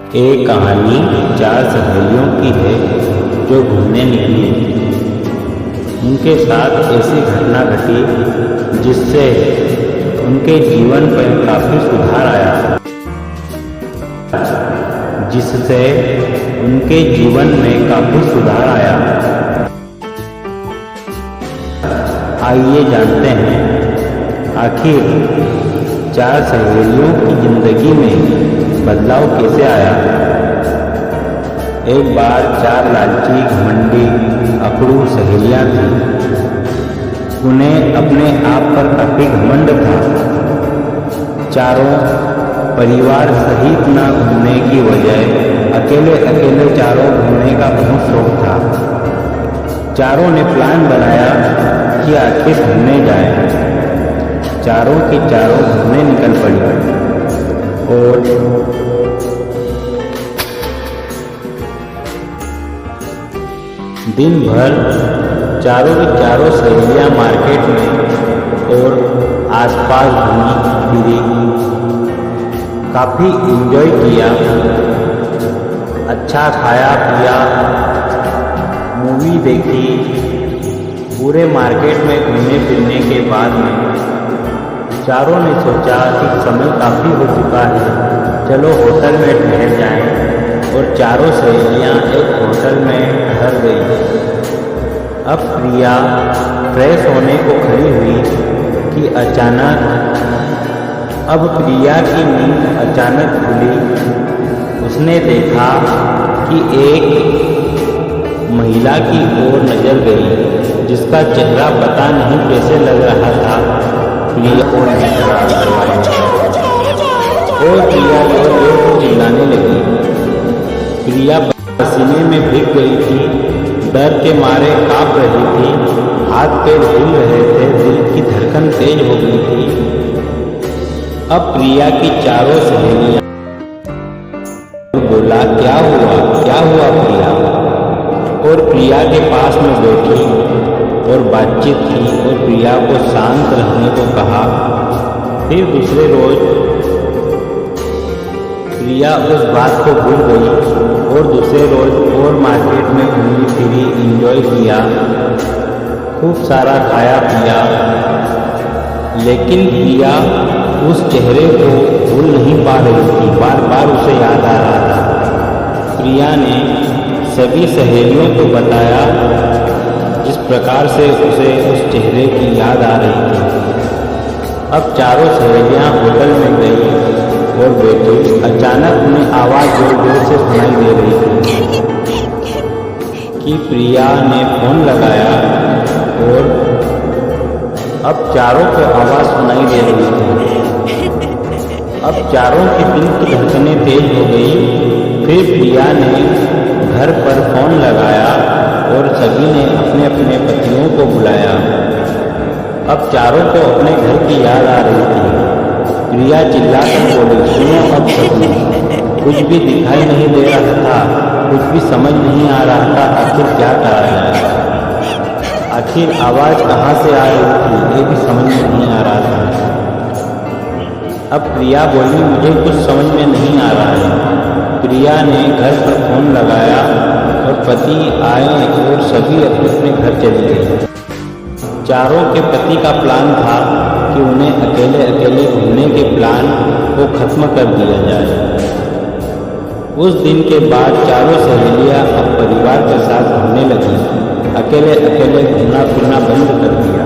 एक कहानी चार सहेलियों की है जो घूमने निकली। उनके साथ ऐसी घटना घटी जिससे उनके जीवन पर काफ़ी सुधार आया। आइए जानते हैं आखिर चार सहेलियों की जिंदगी में बदलाव कैसे आया। एक बार चार लालची, घमंडी, अकड़ू सहेलियां थीं। उन्हें अपने आप पर काफ़ी घमंड था। चारों परिवार सहित न घूमने की वजह अकेले अकेले चारों घूमने का बहुत शौक था। चारों ने प्लान बनाया कि आखिर घूमने जाएं। चारों की चारों घूमने निकल पड़ी और दिन भर चारों की चारों सहेलियां मार्केट में और आसपास घूमी फिरी, काफ़ी एंजॉय किया, अच्छा खाया पिया, मूवी देखी। पूरे मार्केट में घूमने फिरने के बाद में चारों ने सोचा कि समय काफ़ी हो चुका है, चलो होटल में ठहर जाएं। और चारों सहेलियां एक होटल में ठहर गई। अब प्रिया फ्रेश होने को खड़ी हुई कि अब प्रिया की नींद अचानक खुली। उसने देखा कि एक महिला की ओर नजर गई जिसका चेहरा पता नहीं कैसे लग रहा था। प्रिया और प्रिया जोर से चिल्लाने लगी। प्रिया पसीने में भीग गई थी, डर के मारे कांप रही थी, हाथ पैर हिल रहे थे, दिल की धड़कन तेज हो गई थी। अब प्रिया की चारों सहेलियां बोला, क्या हुआ प्रिया? और प्रिया के पास में बैठी और बातचीत की और प्रिया को शांत रहने को कहा। फिर दूसरे रोज प्रिया उस बात को भूल गई और दूसरे रोज और मार्केट में घूमी फिरी, एंजॉय किया, खूब सारा खाया पिया। लेकिन प्रिया उस चेहरे को भूल नहीं पा रही थी, बार बार उसे याद आ रहा था। प्रिया ने सभी सहेलियों को बताया जिस प्रकार से उसे उस चेहरे की याद आ रही थी। अब चारों सहेलियां होटल में गई और बैठी। अचानक उन्हें आवाज़ जोर जोर से सुनाई दे रही थी कि प्रिया ने फोन लगाया और अब चारों को आवाज़ सुनाई दे रही थी। अब चारों के दिल की धड़कनें तेज हो गई। फिर प्रिया ने घर पर फोन लगाया और सभी ने अपने अपने पतियों को बुलाया। अब चारों को अपने घर की याद आ रही थी। प्रिया चिल्लाकर बोली, सुनो अब सभी, कुछ भी दिखाई नहीं दे रहा था, कुछ भी समझ नहीं आ रहा था, आखिर क्या करा जाए? आखिर आवाज़ कहाँ से आ रही थी ये भी समझ में नहीं आ रहा था। अब प्रिया बोली, मुझे कुछ समझ में नहीं आ रहा है। प्रिया ने घर पर फोन लगाया और पति आए और सभी अपने अपने घर चले गए। चारों के पति का प्लान था कि उन्हें अकेले अकेले घूमने के प्लान को खत्म कर दिया जाए। उस दिन के बाद चारों सहेलियां अब परिवार के साथ घूमने लगी। अकेले अकेले घूमना फिरना बंद कर दिया।